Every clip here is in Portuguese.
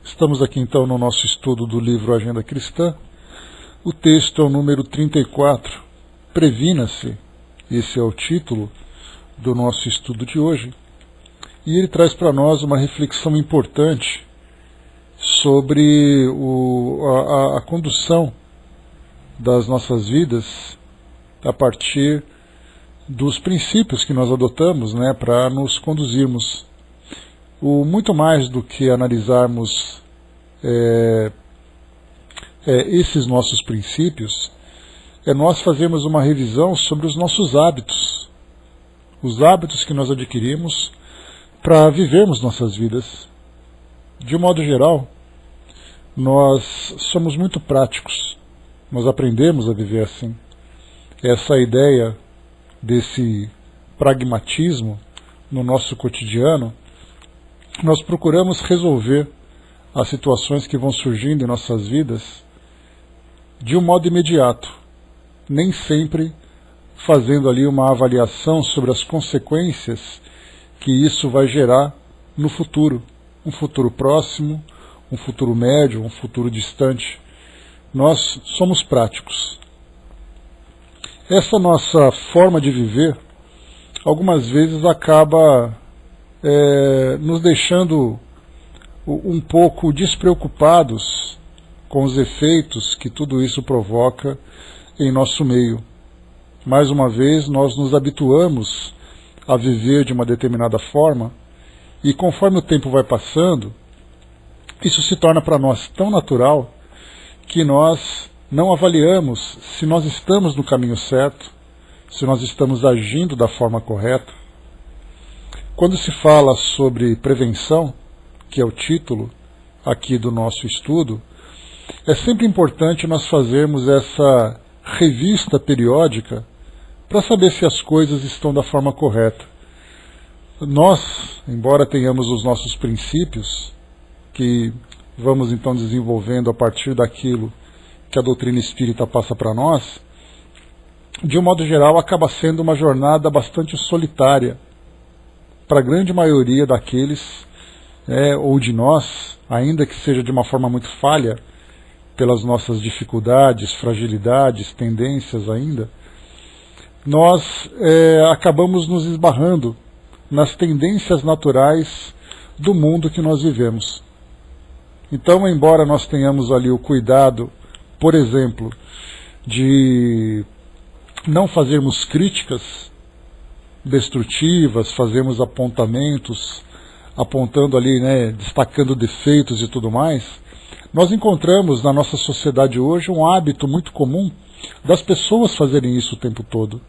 Estamos aqui então no nosso estudo do livro Agenda Cristã. O texto é o número 34, Previna-se. Esse é o título do nosso estudo de hoje. E ele traz para nós uma reflexão importante sobre a condução das nossas vidas a partir dos princípios que nós adotamos, para nos conduzirmos. Muito mais do que analisarmos esses nossos princípios, é nós fazermos uma revisão sobre os nossos hábitos, os hábitos que nós adquirimos para vivermos nossas vidas. De um modo geral, nós somos muito práticos, nós aprendemos a viver assim. Essa ideia desse pragmatismo no nosso cotidiano, nós procuramos resolver as situações que vão surgindo em nossas vidas de um modo imediato, nem sempre fazendo ali uma avaliação sobre as consequências que isso vai gerar no futuro, um futuro próximo, um futuro médio, um futuro distante. Nós somos práticos. Essa nossa forma de viver, algumas vezes acaba nos deixando um pouco despreocupados com os efeitos que tudo isso provoca em nosso meio. Mais uma vez, nós nos habituamos a viver de uma determinada forma e conforme o tempo vai passando, isso se torna para nós tão natural que nós não avaliamos se nós estamos no caminho certo, se nós estamos agindo da forma correta. Quando se fala sobre prevenção, que é o título aqui do nosso estudo, é sempre importante nós fazermos essa revista periódica para saber se as coisas estão da forma correta. Nós, embora tenhamos os nossos princípios, que vamos então desenvolvendo a partir daquilo que a doutrina espírita passa para nós, de um modo geral acaba sendo uma jornada bastante solitária para a grande maioria daqueles, ou de nós, ainda que seja de uma forma muito falha, pelas nossas dificuldades, fragilidades, tendências ainda, nós acabamos nos esbarrando nas tendências naturais do mundo que nós vivemos. Então, embora nós tenhamos ali o cuidado, por exemplo, de não fazermos críticas destrutivas, fazermos apontamentos, apontando ali, destacando defeitos e tudo mais, nós encontramos na nossa sociedade hoje um hábito muito comum das pessoas fazerem isso o tempo todo.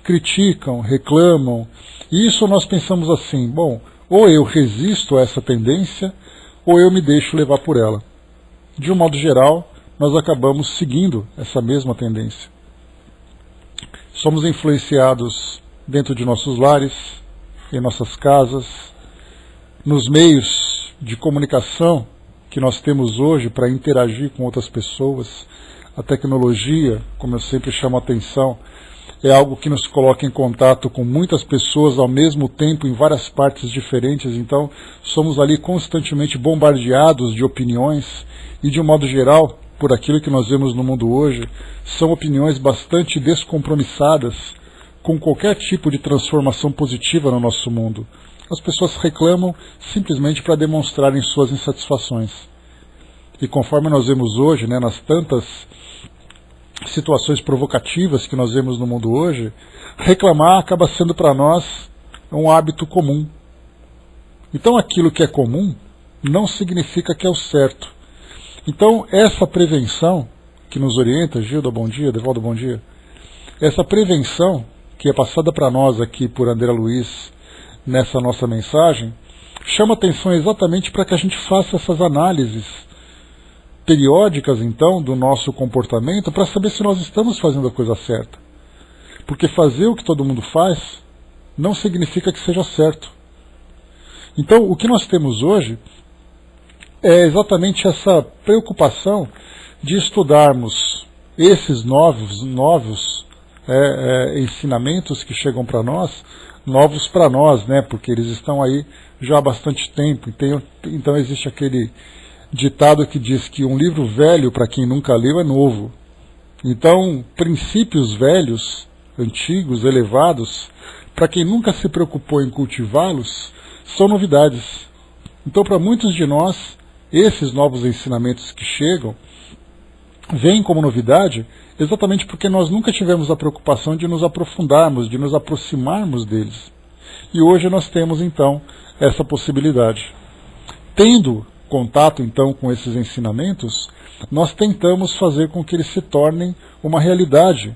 Criticam, reclamam, e isso nós pensamos assim, bom, ou eu resisto a essa tendência, ou eu me deixo levar por ela. De um modo geral, nós acabamos seguindo essa mesma tendência. Somos influenciados dentro de nossos lares, em nossas casas, nos meios de comunicação que nós temos hoje para interagir com outras pessoas. A tecnologia, como eu sempre chamo a atenção, é algo que nos coloca em contato com muitas pessoas ao mesmo tempo em várias partes diferentes, então somos ali constantemente bombardeados de opiniões e, de um modo geral, por aquilo que nós vemos no mundo hoje, são opiniões bastante descompromissadas com qualquer tipo de transformação positiva no nosso mundo. As pessoas reclamam simplesmente para demonstrarem suas insatisfações. E conforme nós vemos hoje, nas tantas situações provocativas que nós vemos no mundo hoje, reclamar acaba sendo para nós um hábito comum. Então aquilo que é comum não significa que é o certo. Então essa prevenção que nos orienta, Gilda, bom dia, Devaldo, bom dia, essa prevenção que é passada para nós aqui por André Luiz nessa nossa mensagem, chama atenção exatamente para que a gente faça essas análises periódicas, então, do nosso comportamento, para saber se nós estamos fazendo a coisa certa. Porque fazer o que todo mundo faz não significa que seja certo. Então, o que nós temos hoje é exatamente essa preocupação de estudarmos esses novos ensinamentos que chegam para nós, novos para nós, porque eles estão aí já há bastante tempo, então existe aquele ditado que diz que um livro velho, para quem nunca leu, é novo. Então, princípios velhos, antigos, elevados, para quem nunca se preocupou em cultivá-los, são novidades. Então, para muitos de nós, esses novos ensinamentos que chegam, vêm como novidade exatamente porque nós nunca tivemos a preocupação de nos aprofundarmos, de nos aproximarmos deles. E hoje nós temos, então, essa possibilidade. Tendo contato, então, com esses ensinamentos, nós tentamos fazer com que eles se tornem uma realidade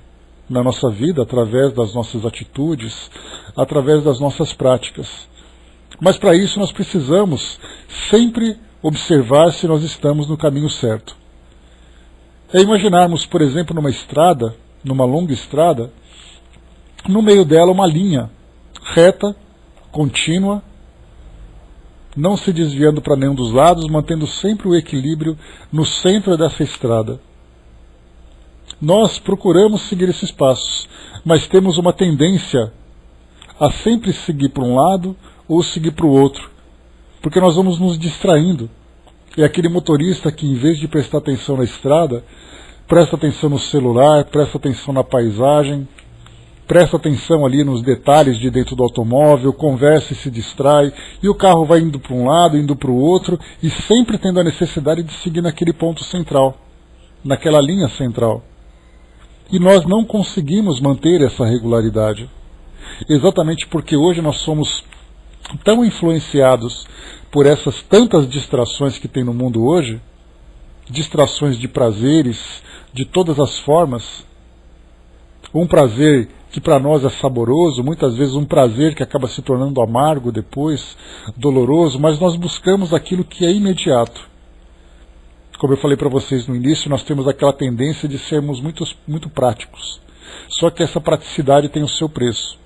na nossa vida, através das nossas atitudes, através das nossas práticas. Mas para isso nós precisamos sempre observar se nós estamos no caminho certo. É imaginarmos, por exemplo, numa estrada, numa longa estrada, no meio dela uma linha reta, contínua, não se desviando para nenhum dos lados, mantendo sempre o equilíbrio no centro dessa estrada. Nós procuramos seguir esses passos, mas temos uma tendência a sempre seguir para um lado ou seguir para o outro, porque nós vamos nos distraindo. É aquele motorista que, em vez de prestar atenção na estrada, presta atenção no celular, presta atenção na paisagem, presta atenção ali nos detalhes de dentro do automóvel, conversa e se distrai, e o carro vai indo para um lado, indo para o outro, e sempre tendo a necessidade de seguir naquele ponto central, naquela linha central. E nós não conseguimos manter essa regularidade, exatamente porque hoje nós somos tão influenciados por essas tantas distrações que tem no mundo hoje, distrações de prazeres de todas as formas, um prazer que para nós é saboroso, muitas vezes um prazer que acaba se tornando amargo depois, doloroso, mas nós buscamos aquilo que é imediato. Como eu falei para vocês no início, nós temos aquela tendência de sermos muito práticos. Só que essa praticidade tem o seu preço.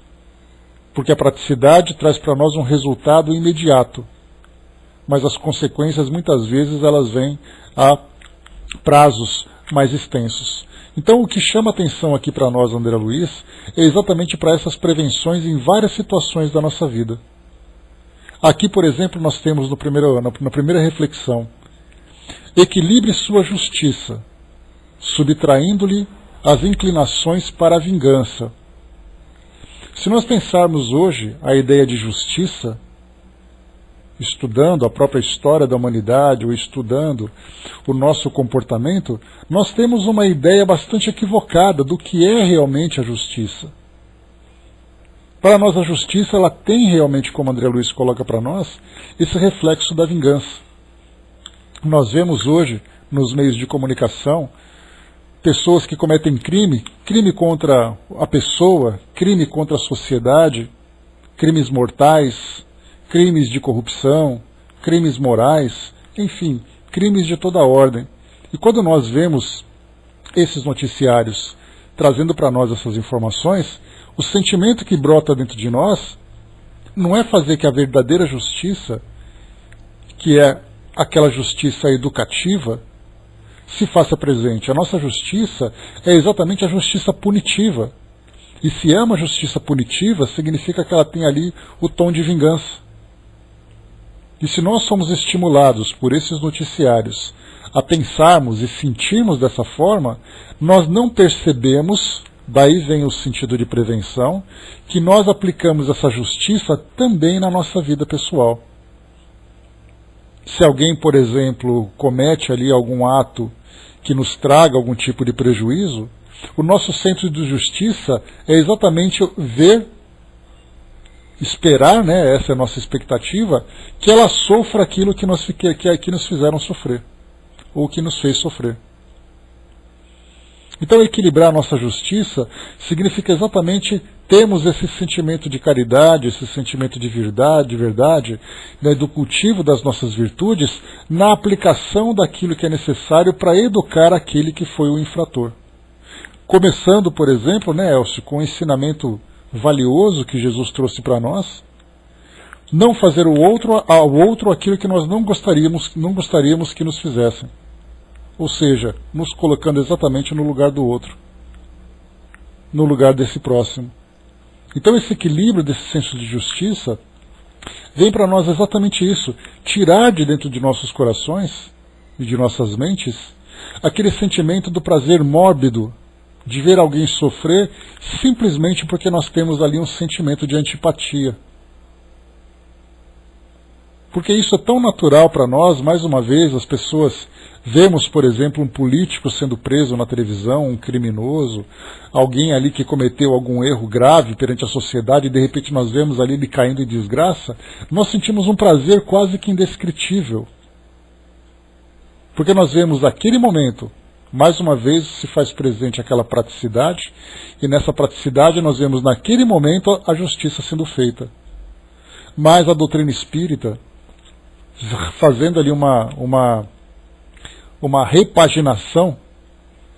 Porque a praticidade traz para nós um resultado imediato. Mas as consequências, muitas vezes, elas vêm a prazos mais extensos. Então, o que chama atenção aqui para nós, André Luiz, é exatamente para essas prevenções em várias situações da nossa vida. Aqui, por exemplo, nós temos na primeira reflexão: equilibre sua justiça, subtraindo-lhe as inclinações para a vingança. Se nós pensarmos hoje a ideia de justiça, estudando a própria história da humanidade ou estudando o nosso comportamento, nós temos uma ideia bastante equivocada do que é realmente a justiça. Para nós a justiça, ela tem realmente, como André Luiz coloca para nós, esse reflexo da vingança. Nós vemos hoje, nos meios de comunicação, pessoas que cometem crime contra a pessoa, crime contra a sociedade, crimes mortais, crimes de corrupção, crimes morais, enfim, crimes de toda ordem. E quando nós vemos esses noticiários trazendo para nós essas informações, o sentimento que brota dentro de nós não é fazer que a verdadeira justiça, que é aquela justiça educativa, se faça presente. A nossa justiça é exatamente a justiça punitiva. E se é uma justiça punitiva, significa que ela tem ali o tom de vingança. E se nós somos estimulados por esses noticiários a pensarmos e sentirmos dessa forma, nós não percebemos, daí vem o sentido de prevenção, que nós aplicamos essa justiça também na nossa vida pessoal. Se alguém, por exemplo, comete ali algum ato que nos traga algum tipo de prejuízo, o nosso centro de justiça é exatamente ver, esperar, né, essa é a nossa expectativa, que ela sofra aquilo que nos fizeram sofrer, ou que nos fez sofrer. Então, equilibrar a nossa justiça significa exatamente termos esse sentimento de caridade, esse sentimento de verdade, né, do cultivo das nossas virtudes, na aplicação daquilo que é necessário para educar aquele que foi o infrator. Começando, por exemplo, né, Elcio, com o ensinamento valioso que Jesus trouxe para nós, não fazer ao outro aquilo que nós não gostaríamos que nos fizessem. Ou seja, nos colocando exatamente no lugar do outro, no lugar desse próximo. Então esse equilíbrio desse senso de justiça vem para nós exatamente isso, tirar de dentro de nossos corações e de nossas mentes aquele sentimento do prazer mórbido de ver alguém sofrer simplesmente porque nós temos ali um sentimento de antipatia. Porque isso é tão natural para nós. Mais uma vez, as pessoas vemos, por exemplo, um político sendo preso na televisão, um criminoso, alguém ali que cometeu algum erro grave perante a sociedade, e de repente nós vemos ali ele caindo em desgraça, nós sentimos um prazer quase que indescritível. Porque nós vemos naquele momento, mais uma vez se faz presente aquela praticidade, e nessa praticidade nós vemos naquele momento a justiça sendo feita. Mas a doutrina espírita, fazendo ali uma repaginação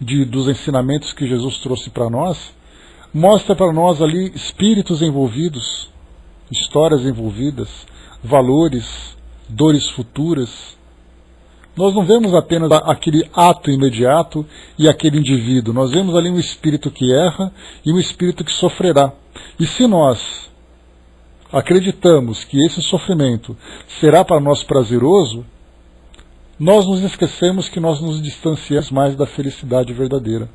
dos ensinamentos que Jesus trouxe para nós, mostra para nós ali espíritos envolvidos, histórias envolvidas, valores, dores futuras. Nós não vemos apenas aquele ato imediato e aquele indivíduo, nós vemos ali um espírito que erra e um espírito que sofrerá. E se nós acreditamos que esse sofrimento será para nós prazeroso, nós nos esquecemos que nós nos distanciamos mais da felicidade verdadeira.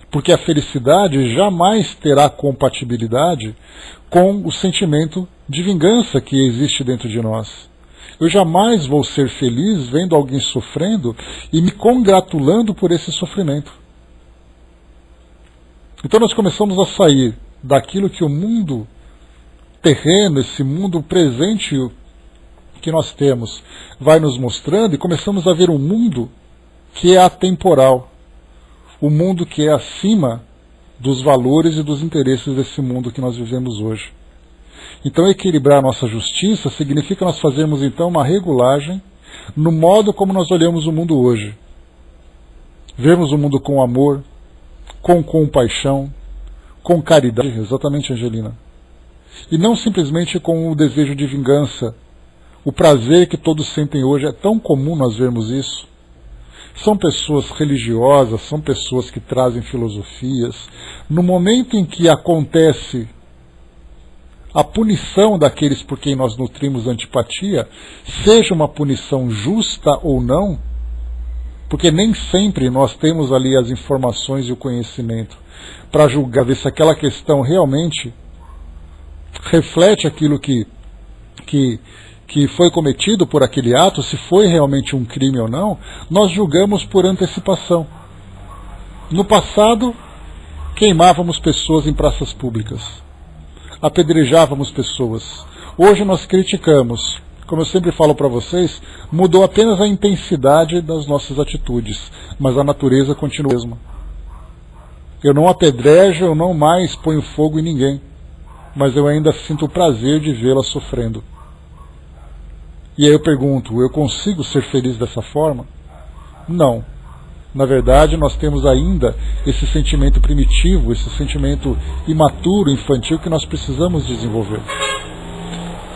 Porque a felicidade jamais terá compatibilidade com o sentimento de vingança que existe dentro de nós. Eu jamais vou ser feliz vendo alguém sofrendo e me congratulando por esse sofrimento. Então nós começamos a sair daquilo que o mundo terreno, esse mundo presente que nós temos, vai nos mostrando, e começamos a ver um mundo que é atemporal, o mundo que é acima dos valores e dos interesses desse mundo que nós vivemos hoje. Então equilibrar a nossa justiça significa nós fazermos então uma regulagem no modo como nós olhamos o mundo hoje. Vermos o mundo com amor, com compaixão, com caridade, exatamente, Angelina. E não simplesmente com o desejo de vingança. O prazer que todos sentem hoje, é tão comum nós vermos isso. São pessoas religiosas, são pessoas que trazem filosofias. No momento em que acontece a punição daqueles por quem nós nutrimos antipatia, seja uma punição justa ou não, porque nem sempre nós temos ali as informações e o conhecimento para julgar, ver se aquela questão realmente reflete aquilo que foi cometido por aquele ato, se foi realmente um crime ou não, nós julgamos por antecipação. No passado, queimávamos pessoas em praças públicas, apedrejávamos pessoas. Hoje nós criticamos. Como eu sempre falo para vocês, mudou apenas a intensidade das nossas atitudes, mas a natureza continua a mesma. Eu não apedrejo, eu não mais ponho fogo em ninguém, mas eu ainda sinto o prazer de vê-la sofrendo. E aí eu pergunto, eu consigo ser feliz dessa forma? Não. Na verdade, nós temos ainda esse sentimento primitivo, esse sentimento imaturo, infantil, que nós precisamos desenvolver.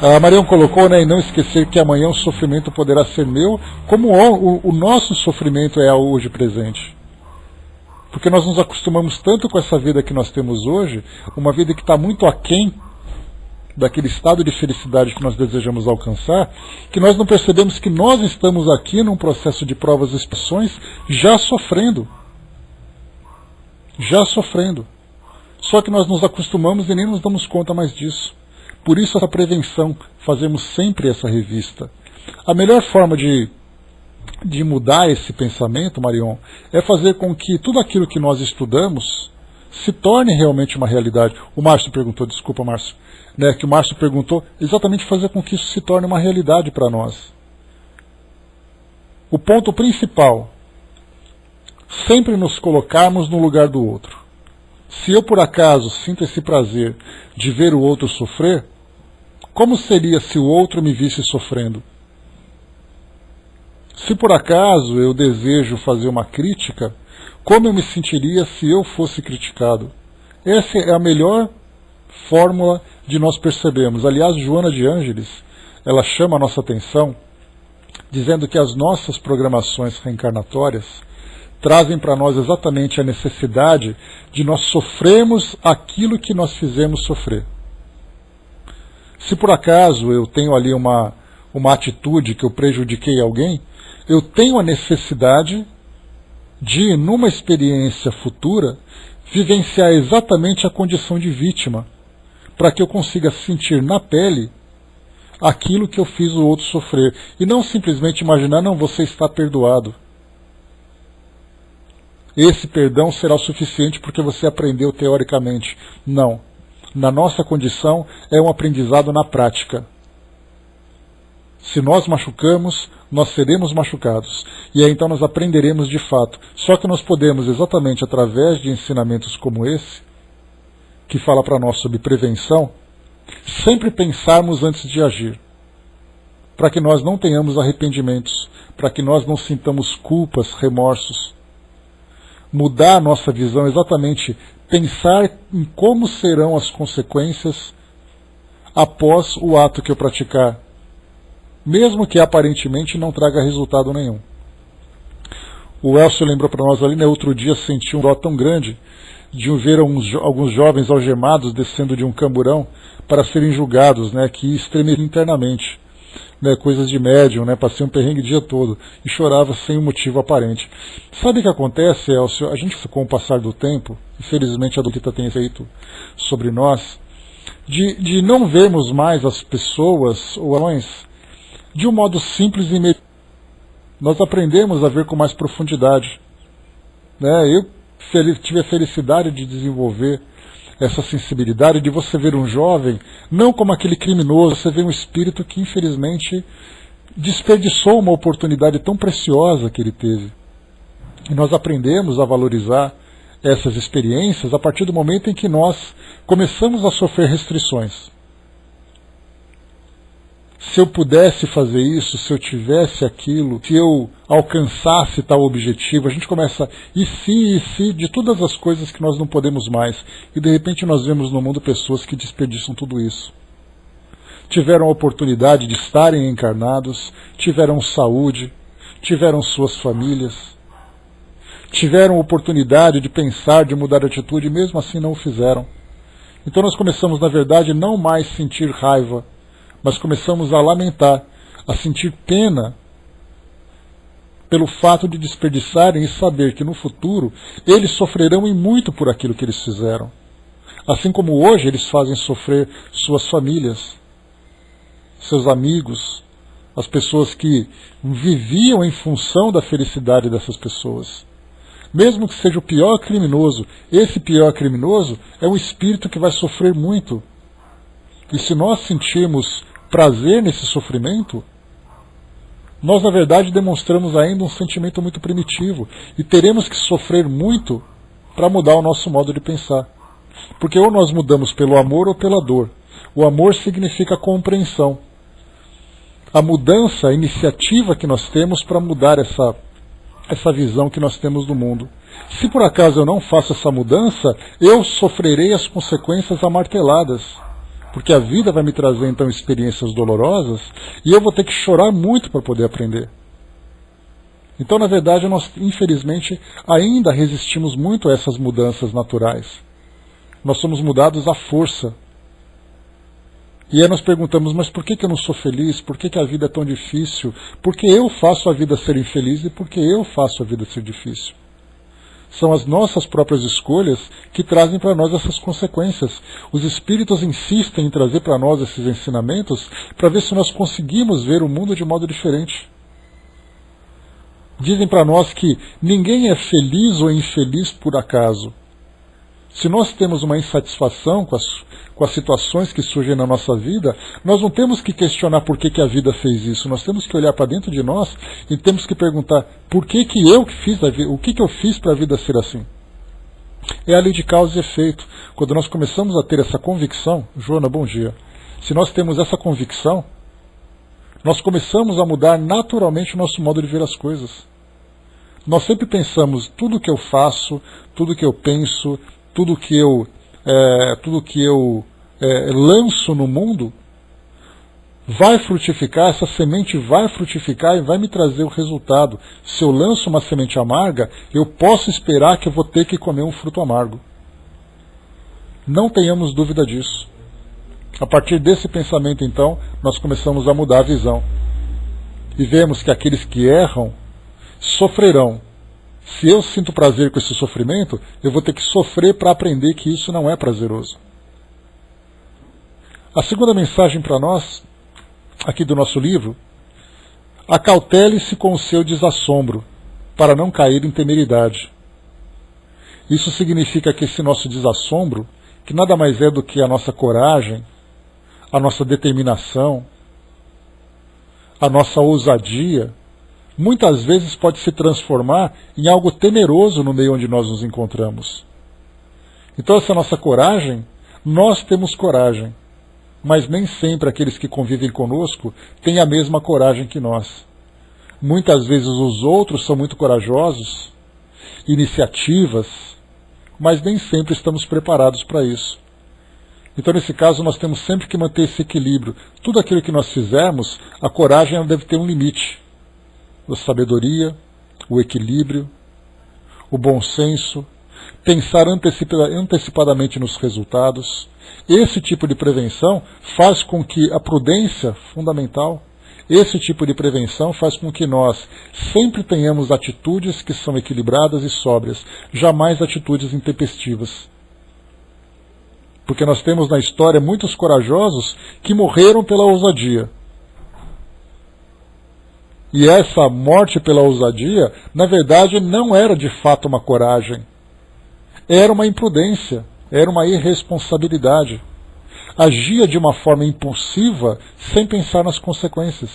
A Marião colocou, né, e não esquecer que amanhã o sofrimento poderá ser meu, como o nosso sofrimento é hoje presente. Porque nós nos acostumamos tanto com essa vida que nós temos hoje, uma vida que está muito aquém daquele estado de felicidade que nós desejamos alcançar, que nós não percebemos que nós estamos aqui num processo de provas e expiações já sofrendo. Já sofrendo. Só que nós nos acostumamos e nem nos damos conta mais disso. Por isso essa prevenção, fazemos sempre essa revista. A melhor forma de mudar esse pensamento, Marion, é fazer com que tudo aquilo que nós estudamos se torne realmente uma realidade. O Márcio perguntou, desculpa, Márcio, né, que o Márcio perguntou, exatamente fazer com que isso se torne uma realidade para nós. O ponto principal, sempre nos colocarmos no lugar do outro. Se eu por acaso sinto esse prazer de ver o outro sofrer, como seria se o outro me visse sofrendo? Se por acaso eu desejo fazer uma crítica, como eu me sentiria se eu fosse criticado? Essa é a melhor fórmula de nós percebermos. Aliás, Joana de Ângeles, ela chama a nossa atenção, dizendo que as nossas programações reencarnatórias trazem para nós exatamente a necessidade de nós sofrermos aquilo que nós fizemos sofrer. Se por acaso eu tenho ali uma atitude que eu prejudiquei alguém, eu tenho a necessidade de, numa experiência futura, vivenciar exatamente a condição de vítima, para que eu consiga sentir na pele aquilo que eu fiz o outro sofrer, e não simplesmente imaginar, não, você está perdoado. Esse perdão será o suficiente porque você aprendeu teoricamente. Não. Na nossa condição é um aprendizado na prática. Se nós machucamos, nós seremos machucados. E aí então nós aprenderemos de fato. Só que nós podemos, exatamente através de ensinamentos como esse, que fala para nós sobre prevenção, sempre pensarmos antes de agir, para que nós não tenhamos arrependimentos, para que nós não sintamos culpas, remorsos. Mudar a nossa visão, exatamente pensar em como serão as consequências após o ato que eu praticar, mesmo que aparentemente não traga resultado nenhum. O Elcio lembrou para nós ali, né, outro dia senti um dó tão grande de ver alguns jovens algemados descendo de um camburão para serem julgados, né, que estremeciam internamente, né, coisas de médium, né, passei um perrengue o dia todo e chorava sem um motivo aparente. Sabe o que acontece, Elcio? A gente, com o passar do tempo, infelizmente a doutrina tem efeito sobre nós, de não vermos mais as pessoas ou ações de um modo simples e imediato. Nós aprendemos a ver com mais profundidade, né? Eu tive a felicidade de desenvolver essa sensibilidade de você ver um jovem não como aquele criminoso, você vê um espírito que infelizmente desperdiçou uma oportunidade tão preciosa que ele teve. E nós aprendemos a valorizar essas experiências a partir do momento em que nós começamos a sofrer restrições. Se eu pudesse fazer isso, se eu tivesse aquilo, se eu alcançasse tal objetivo, a gente começa e se, de todas as coisas que nós não podemos mais. E de repente nós vemos no mundo pessoas que desperdiçam tudo isso. Tiveram a oportunidade de estarem encarnados, tiveram saúde, tiveram suas famílias, tiveram a oportunidade de pensar, de mudar de atitude, e mesmo assim não o fizeram. Então nós começamos, na verdade, não mais sentir raiva, mas começamos a lamentar, a sentir pena pelo fato de desperdiçarem e saber que no futuro eles sofrerão e muito por aquilo que eles fizeram. Assim como hoje eles fazem sofrer suas famílias, seus amigos, as pessoas que viviam em função da felicidade dessas pessoas. Mesmo que seja o pior criminoso, esse pior criminoso é um espírito que vai sofrer muito. E se nós sentirmos prazer nesse sofrimento, nós na verdade demonstramos ainda um sentimento muito primitivo e teremos que sofrer muito para mudar o nosso modo de pensar. Porque ou nós mudamos pelo amor ou pela dor. O amor significa compreensão. A mudança, a iniciativa que nós temos para mudar essa visão que nós temos do mundo. Se por acaso eu não faço essa mudança, eu sofrerei as consequências amarteladas. Porque a vida vai me trazer então experiências dolorosas e eu vou ter que chorar muito para poder aprender. Então, na verdade, nós infelizmente ainda resistimos muito a essas mudanças naturais. Nós somos mudados à força. E aí nós perguntamos, mas por que eu não sou feliz? Por que a vida é tão difícil? Por que eu faço a vida ser infeliz e por que eu faço a vida ser difícil? São as nossas próprias escolhas que trazem para nós essas consequências. Os espíritos insistem em trazer para nós esses ensinamentos para ver se nós conseguimos ver o mundo de modo diferente. Dizem para nós que ninguém é feliz ou infeliz por acaso. Se nós temos uma insatisfação com as situações que surgem na nossa vida, nós não temos que questionar por que a vida fez isso. Nós temos que olhar para dentro de nós e temos que perguntar por que eu que fiz a vida, o que eu fiz para a vida ser assim. É a lei de causa e efeito. Quando nós começamos a ter essa convicção, Joana, bom dia. Se nós temos essa convicção, nós começamos a mudar naturalmente o nosso modo de ver as coisas. Nós sempre pensamos, tudo que eu faço, tudo que eu penso, tudo que eu lanço no mundo vai frutificar, essa semente vai frutificar e vai me trazer o resultado. Se eu lanço uma semente amarga, eu posso esperar que eu vou ter que comer um fruto amargo. Não tenhamos dúvida disso. A partir desse pensamento, então, nós começamos a mudar a visão. e vemos que aqueles que erram sofrerão. Se eu sinto prazer com esse sofrimento, eu vou ter que sofrer para aprender que isso não é prazeroso. A segunda mensagem para nós, aqui do nosso livro: acautele-se com o seu desassombro, para não cair em temeridade. Isso significa que esse nosso desassombro, que nada mais é do que a nossa coragem, a nossa determinação, a nossa ousadia, muitas vezes pode se transformar em algo temeroso no meio onde nós nos encontramos. Então essa nossa coragem, nós temos coragem, mas nem sempre aqueles que convivem conosco têm a mesma coragem que nós. Muitas vezes os outros são muito corajosos, iniciativas, mas nem sempre estamos preparados para isso. Então, nesse caso, nós temos sempre que manter esse equilíbrio. Tudo aquilo que nós fizermos, a coragem deve ter um limite. A sabedoria, o equilíbrio, o bom senso, pensar antecipadamente nos resultados. Esse tipo de prevenção faz com que a prudência, fundamental, esse tipo de prevenção faz com que nós sempre tenhamos atitudes que são equilibradas e sóbrias, jamais atitudes intempestivas. Porque nós temos na história muitos corajosos que morreram pela ousadia. E essa morte pela ousadia, na verdade, não era de fato uma coragem. Era uma imprudência, era uma irresponsabilidade. Agia de uma forma impulsiva, sem pensar nas consequências.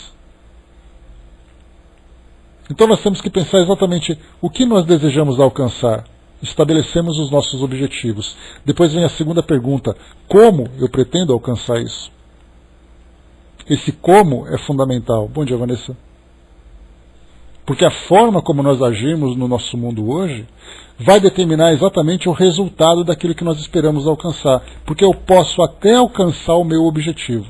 Então nós temos que pensar exatamente o que nós desejamos alcançar. Estabelecemos os nossos objetivos. Depois vem a segunda pergunta: como eu pretendo alcançar isso? Esse como é fundamental. Bom dia, Vanessa. Porque a forma como nós agimos no nosso mundo hoje vai determinar exatamente o resultado daquilo que nós esperamos alcançar. Porque eu posso até alcançar o meu objetivo,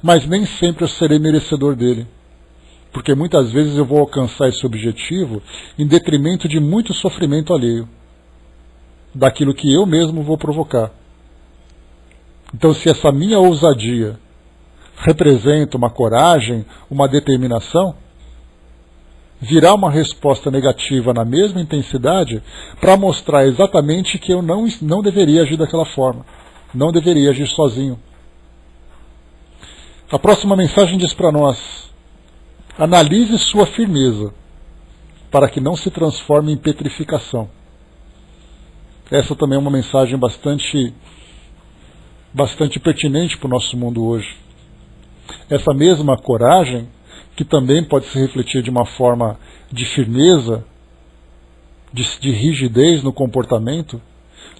mas nem sempre eu serei merecedor dele. Porque muitas vezes eu vou alcançar esse objetivo em detrimento de muito sofrimento alheio, daquilo que eu mesmo vou provocar. Então, se essa minha ousadia representa uma coragem, uma determinação, virá uma resposta negativa na mesma intensidade para mostrar exatamente que eu não deveria agir daquela forma, não deveria agir sozinho. A próxima mensagem diz para nós: analise sua firmeza, para que não se transforme em petrificação. Essa também é uma mensagem bastante pertinente para o nosso mundo hoje. Essa mesma coragem, que também pode se refletir de uma forma de firmeza, de rigidez no comportamento,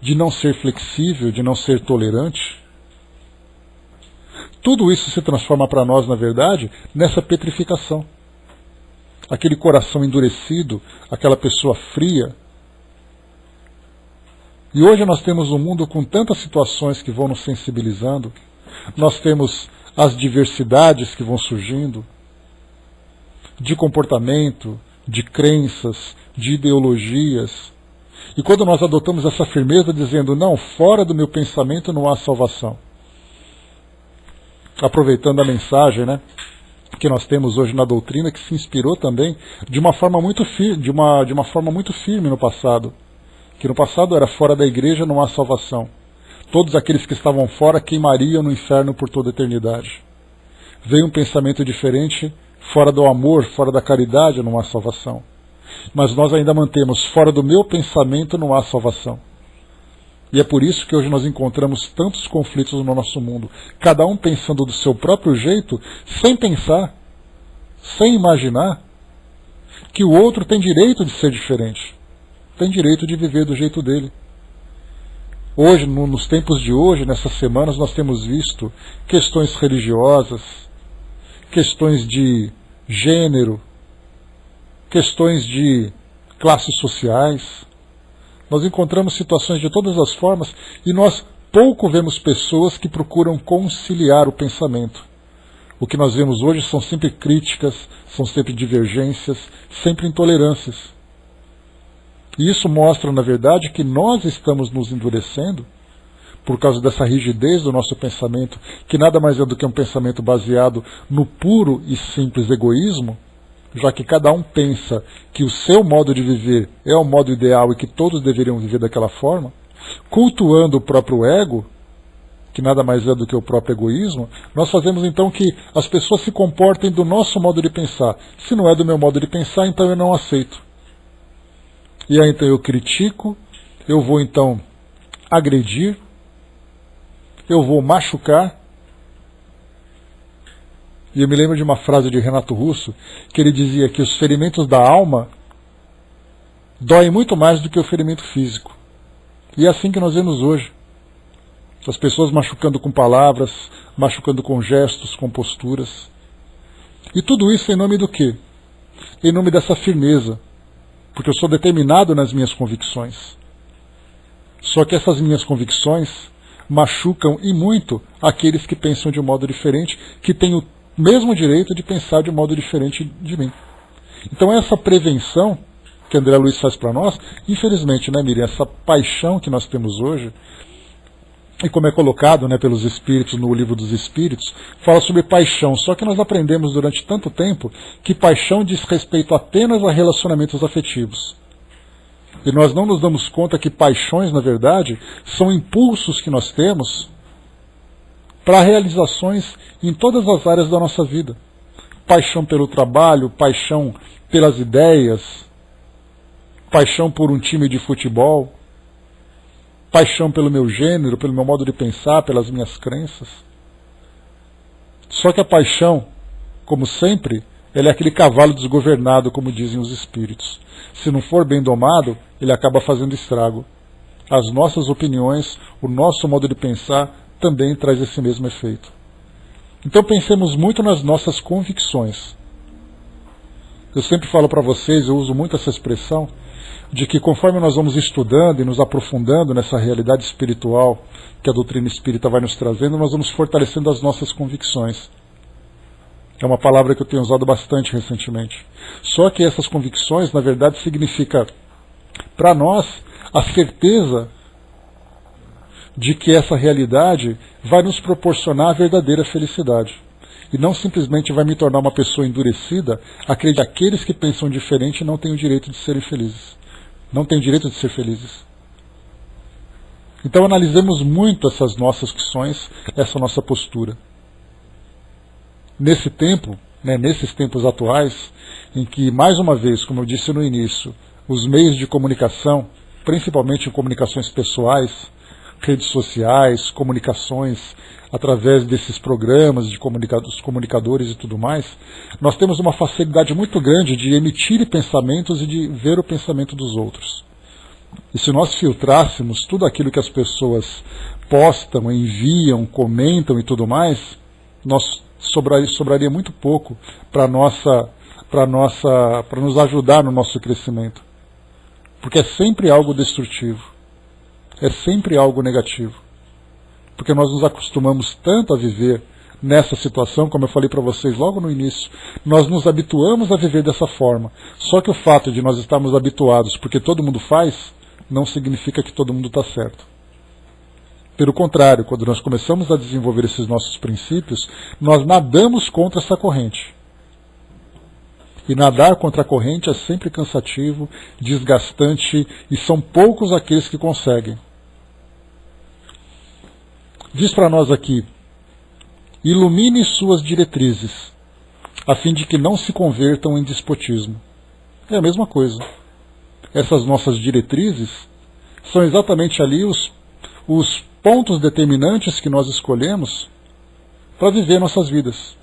de não ser flexível, de não ser tolerante. Tudo isso se transforma para nós, na verdade, nessa petrificação. Aquele coração endurecido, aquela pessoa fria. E hoje nós temos um mundo com tantas situações que vão nos sensibilizando. Nós temos as diversidades que vão surgindo, de comportamento, de crenças, de ideologias. E quando nós adotamos essa firmeza dizendo, não, fora do meu pensamento não há salvação. Aproveitando a mensagem, que nós temos hoje na doutrina, que se inspirou também de uma forma muito firme no passado. Que no passado era fora da igreja não há salvação. Todos aqueles que estavam fora queimariam no inferno por toda a eternidade. Veio um pensamento diferente, fora do amor, fora da caridade não há salvação. Mas nós ainda mantemos, fora do meu pensamento não há salvação. E é por isso que hoje nós encontramos tantos conflitos no nosso mundo. Cada um pensando do seu próprio jeito, sem pensar, sem imaginar que o outro tem direito de ser diferente. Tem direito de viver do jeito dele. Hoje, nos tempos de hoje, nessas semanas, nós temos visto questões religiosas, questões de gênero, questões de classes sociais. Nós encontramos situações de todas as formas e nós pouco vemos pessoas que procuram conciliar o pensamento. O que nós vemos hoje são sempre críticas, são sempre divergências, sempre intolerâncias. E isso mostra, na verdade, que nós estamos nos endurecendo por causa dessa rigidez do nosso pensamento, que nada mais é do que um pensamento baseado no puro e simples egoísmo, já que cada um pensa que o seu modo de viver é o modo ideal e que todos deveriam viver daquela forma, cultuando o próprio ego, que nada mais é do que o próprio egoísmo, nós fazemos então que as pessoas se comportem do nosso modo de pensar. Se não é do meu modo de pensar, então eu não aceito. E aí então eu critico, eu vou então agredir, eu vou machucar. E eu me lembro de uma frase de Renato Russo, que ele dizia que os ferimentos da alma doem muito mais do que o ferimento físico. E é assim que nós vemos hoje. As pessoas machucando com palavras, machucando com gestos, com posturas. E tudo isso em nome do quê? Em nome dessa firmeza. Porque eu sou determinado nas minhas convicções. Só que essas minhas convicções machucam e muito aqueles que pensam de um modo diferente, que têm o mesmo direito de pensar de um modo diferente de mim. Então essa prevenção que André Luiz faz para nós, infelizmente, né, Miriam, essa paixão que nós temos hoje, e como é colocado, né, pelos Espíritos no Livro dos Espíritos, fala sobre paixão, só que nós aprendemos durante tanto tempo que paixão diz respeito apenas a relacionamentos afetivos. E nós não nos damos conta que paixões, na verdade, são impulsos que nós temos para realizações em todas as áreas da nossa vida. Paixão pelo trabalho, paixão pelas ideias, paixão por um time de futebol, paixão pelo meu gênero, pelo meu modo de pensar, pelas minhas crenças. Só que a paixão, como sempre, ela é aquele cavalo desgovernado, como dizem os espíritos. Se não for bem domado, ele acaba fazendo estrago. As nossas opiniões, o nosso modo de pensar, também traz esse mesmo efeito. Então pensemos muito nas nossas convicções. Eu sempre falo para vocês, eu uso muito essa expressão, de que conforme nós vamos estudando e nos aprofundando nessa realidade espiritual que a doutrina espírita vai nos trazendo, nós vamos fortalecendo as nossas convicções. É uma palavra que eu tenho usado bastante recentemente. Só que essas convicções, na verdade, significa para nós a certeza de que essa realidade vai nos proporcionar a verdadeira felicidade. E não simplesmente vai me tornar uma pessoa endurecida, acreditar que aqueles que pensam diferente não têm o direito de serem felizes. Não têm direito de ser felizes. Então analisemos muito essas nossas opções, essa nossa postura. Nesse tempo, nesses tempos atuais, em que, mais uma vez, como eu disse no início, os meios de comunicação, principalmente em comunicações pessoais, redes sociais, comunicações através desses programas de comunicadores e tudo mais, nós temos uma facilidade muito grande de emitir pensamentos e de ver o pensamento dos outros. E se nós filtrássemos tudo aquilo que as pessoas postam, enviam, comentam e tudo mais, sobraria muito pouco para nos ajudar no nosso crescimento. Porque é sempre algo destrutivo. É sempre algo negativo. Porque nós nos acostumamos tanto a viver nessa situação, como eu falei para vocês logo no início, nós nos habituamos a viver dessa forma. Só que o fato de nós estarmos habituados porque todo mundo faz, não significa que todo mundo está certo. Pelo contrário, quando nós começamos a desenvolver esses nossos princípios, nós nadamos contra essa corrente. E nadar contra a corrente é sempre cansativo, desgastante, e são poucos aqueles que conseguem. Diz para nós aqui: ilumine suas diretrizes, a fim de que não se convertam em despotismo. É a mesma coisa. Essas nossas diretrizes são exatamente ali os pontos determinantes que nós escolhemos para viver nossas vidas.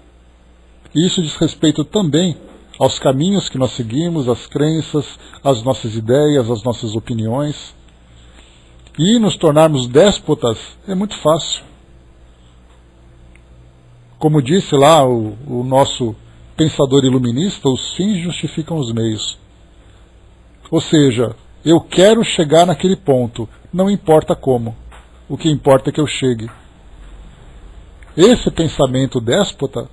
E isso diz respeito também aos caminhos que nós seguimos, às crenças, às nossas ideias, às nossas opiniões. E nos tornarmos déspotas é muito fácil. Como disse lá o nosso pensador iluminista, os fins justificam os meios. Ou seja, eu quero chegar naquele ponto, não importa como. O que importa é que eu chegue. Esse pensamento déspota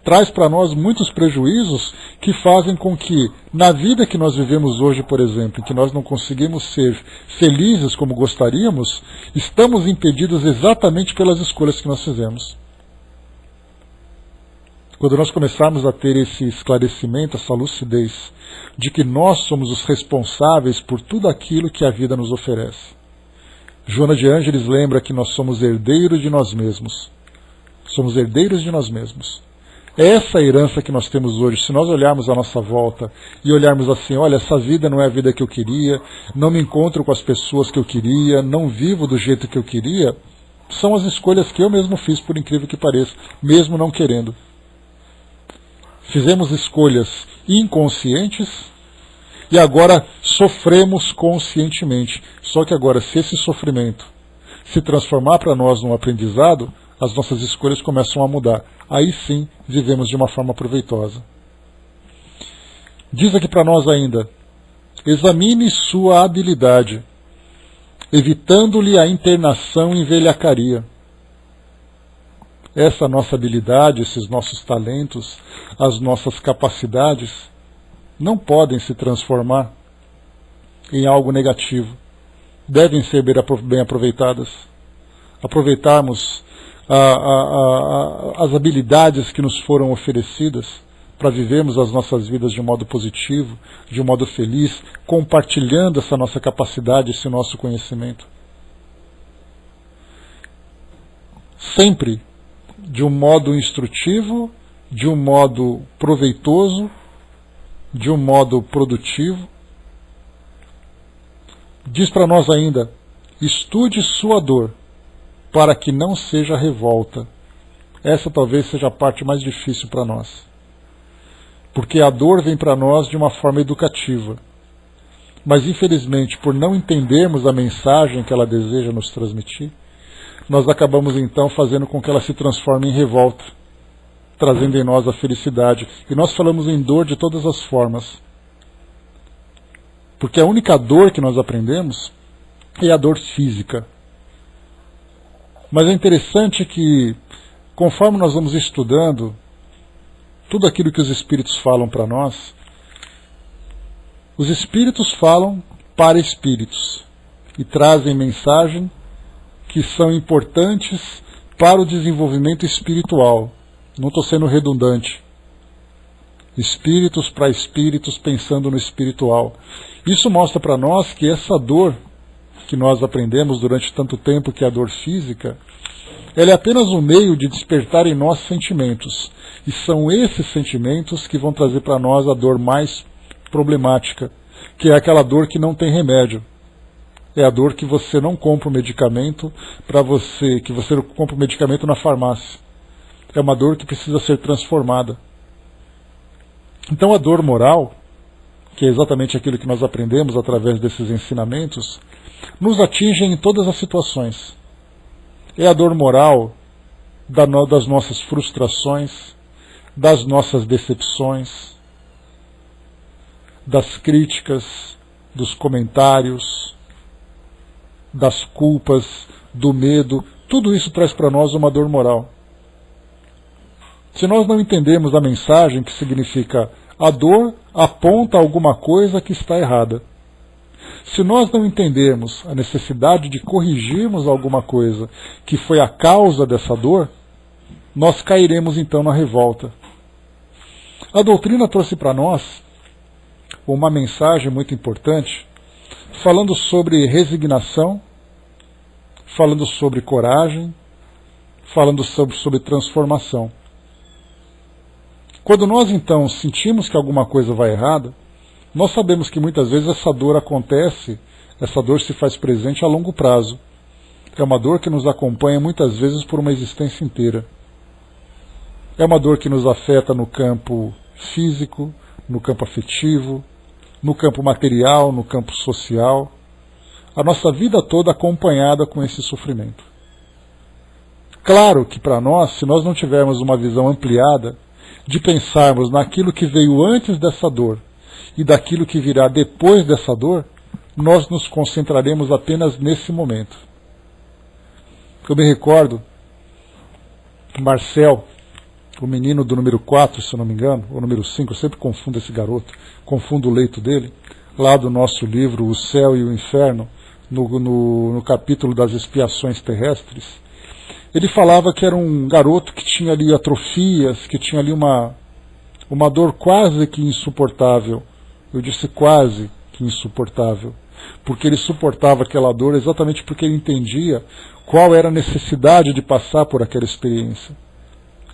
traz para nós muitos prejuízos que fazem com que, na vida que nós vivemos hoje, por exemplo, em que nós não conseguimos ser felizes como gostaríamos, estamos impedidos exatamente pelas escolhas que nós fizemos. Quando nós começarmos a ter esse esclarecimento, essa lucidez, de que nós somos os responsáveis por tudo aquilo que a vida nos oferece. Joana de Ângeles lembra que nós somos herdeiros de nós mesmos. Somos herdeiros de nós mesmos. É essa a herança que nós temos hoje. Se nós olharmos à nossa volta e olharmos assim, olha, essa vida não é a vida que eu queria, não me encontro com as pessoas que eu queria, não vivo do jeito que eu queria, são as escolhas que eu mesmo fiz, por incrível que pareça, mesmo não querendo. Fizemos escolhas inconscientes e agora sofremos conscientemente. Só que agora, se esse sofrimento se transformar para nós num aprendizado, as nossas escolhas começam a mudar. Aí sim, vivemos de uma forma proveitosa. Diz aqui para nós ainda, examine sua habilidade, evitando-lhe a internação em velhacaria. Essa nossa habilidade, esses nossos talentos, as nossas capacidades, não podem se transformar em algo negativo. Devem ser bem aproveitadas. Aproveitarmos as habilidades que nos foram oferecidas para vivermos as nossas vidas de um modo positivo, de um modo feliz, compartilhando essa nossa capacidade, esse nosso conhecimento. Sempre de um modo instrutivo, de um modo proveitoso, de um modo produtivo. Diz para nós ainda, estude sua dor, para que não seja revolta. Essa talvez seja a parte mais difícil para nós. Porque a dor vem para nós de uma forma educativa. Mas infelizmente, por não entendermos a mensagem que ela deseja nos transmitir, nós acabamos então fazendo com que ela se transforme em revolta, trazendo em nós a felicidade. E nós falamos em dor de todas as formas. Porque a única dor que nós aprendemos é a dor física. Mas é interessante que, conforme nós vamos estudando tudo aquilo que os Espíritos falam para nós, os Espíritos falam para Espíritos e trazem mensagem que são importantes para o desenvolvimento espiritual. Não estou sendo redundante. Espíritos para espíritos pensando no espiritual. Isso mostra para nós que essa dor que nós aprendemos durante tanto tempo, que é a dor física, ela é apenas um meio de despertar em nós sentimentos. E são esses sentimentos que vão trazer para nós a dor mais problemática, que é aquela dor que não tem remédio. É a dor que você não compra o medicamento que você compra o medicamento na farmácia. É uma dor que precisa ser transformada. Então a dor moral, que é exatamente aquilo que nós aprendemos através desses ensinamentos, nos atinge em todas as situações. É a dor moral das nossas frustrações, das nossas decepções, das críticas, dos comentários, das culpas, do medo. Tudo isso traz para nós uma dor moral. Se nós não entendemos a mensagem que significa a dor aponta alguma coisa que está errada. Se nós não entendermos a necessidade de corrigirmos alguma coisa que foi a causa dessa dor, nós cairemos então na revolta. A doutrina trouxe para nós uma mensagem muito importante, falando sobre resignação, falando sobre coragem, falando sobre transformação. Quando nós então sentimos que alguma coisa vai errada, nós sabemos que muitas vezes essa dor acontece, essa dor se faz presente a longo prazo. É uma dor que nos acompanha muitas vezes por uma existência inteira. É uma dor que nos afeta no campo físico, no campo afetivo, no campo material, no campo social. A nossa vida toda acompanhada com esse sofrimento. Claro que para nós, se nós não tivermos uma visão ampliada, de pensarmos naquilo que veio antes dessa dor e daquilo que virá depois dessa dor, nós nos concentraremos apenas nesse momento. Eu me recordo, Marcel, o menino do número 4, se eu não me engano, ou número 5, eu sempre confundo esse garoto, confundo o leito dele, lá do nosso livro O Céu e o Inferno, no capítulo das expiações terrestres, ele falava que era um garoto que tinha ali atrofias, que tinha ali uma dor quase que insuportável. Eu disse quase que insuportável, porque ele suportava aquela dor exatamente porque ele entendia qual era a necessidade de passar por aquela experiência.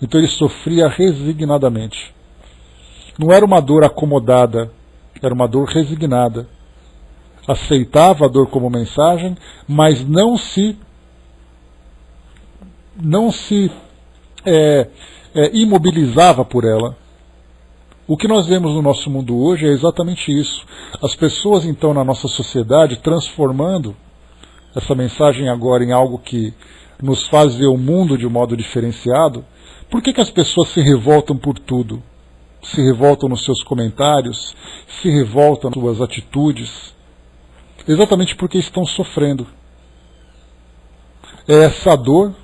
Então ele sofria resignadamente. Não era uma dor acomodada, era uma dor resignada. Aceitava a dor como mensagem, mas não se imobilizava por ela. O que nós vemos no nosso mundo hoje é exatamente isso. As pessoas, então, na nossa sociedade, transformando essa mensagem agora em algo que nos faz ver o mundo de um modo diferenciado. Por que as pessoas se revoltam por tudo? Se revoltam nos seus comentários, se revoltam nas suas atitudes? Exatamente porque estão sofrendo. É essa dor,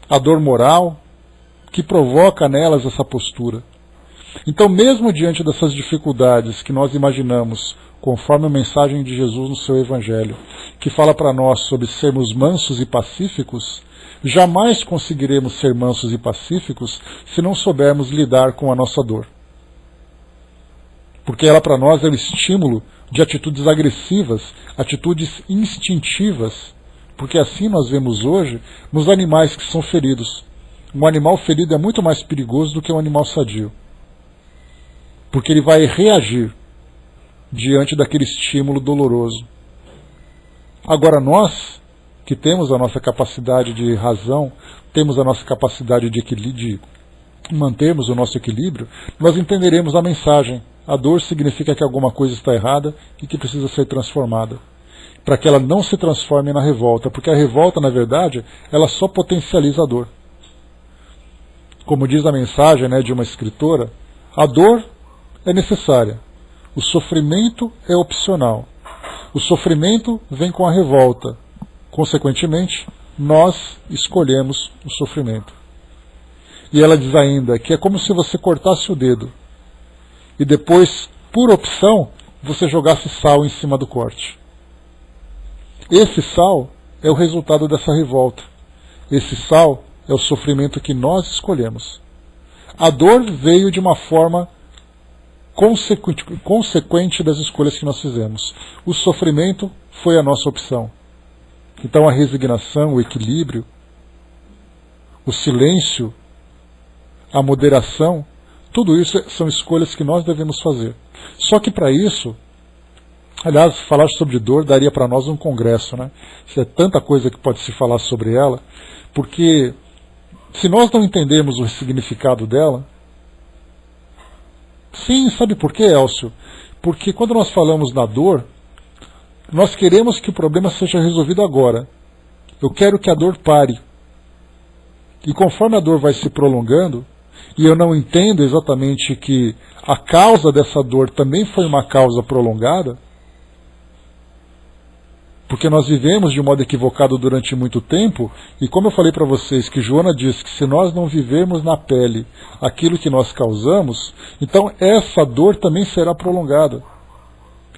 a dor moral, que provoca nelas essa postura. Então, mesmo diante dessas dificuldades que nós imaginamos, conforme a mensagem de Jesus no seu Evangelho, que fala para nós sobre sermos mansos e pacíficos, jamais conseguiremos ser mansos e pacíficos se não soubermos lidar com a nossa dor. Porque ela para nós é o estímulo de atitudes agressivas, atitudes instintivas, porque assim nós vemos hoje nos animais que são feridos. Um animal ferido é muito mais perigoso do que um animal sadio, porque ele vai reagir diante daquele estímulo doloroso. Agora nós, que temos a nossa capacidade de razão, temos a nossa capacidade de mantermos o nosso equilíbrio, nós entenderemos a mensagem. A dor significa que alguma coisa está errada e que precisa ser transformada, para que ela não se transforme na revolta, porque a revolta, na verdade, ela só potencializa a dor. Como diz a mensagem, de uma escritora, a dor é necessária, o sofrimento é opcional. O sofrimento vem com a revolta. Consequentemente, nós escolhemos o sofrimento. E ela diz ainda que é como se você cortasse o dedo e depois, por opção, você jogasse sal em cima do corte. Esse sal é o resultado dessa revolta. Esse sal é o sofrimento que nós escolhemos. A dor veio de uma forma consequente das escolhas que nós fizemos. O sofrimento foi a nossa opção. Então a resignação, o equilíbrio, o silêncio, a moderação, tudo isso são escolhas que nós devemos fazer. Só que para isso, aliás, falar sobre dor daria para nós um congresso, Isso é tanta coisa que pode se falar sobre ela, porque se nós não entendermos o significado dela, sim, sabe por quê, Elcio? Porque quando nós falamos na dor, nós queremos que o problema seja resolvido agora. Eu quero que a dor pare. E conforme a dor vai se prolongando, e eu não entendo exatamente que a causa dessa dor também foi uma causa prolongada, porque nós vivemos de modo equivocado durante muito tempo, e como eu falei para vocês que Joana diz que se nós não vivermos na pele aquilo que nós causamos, então essa dor também será prolongada.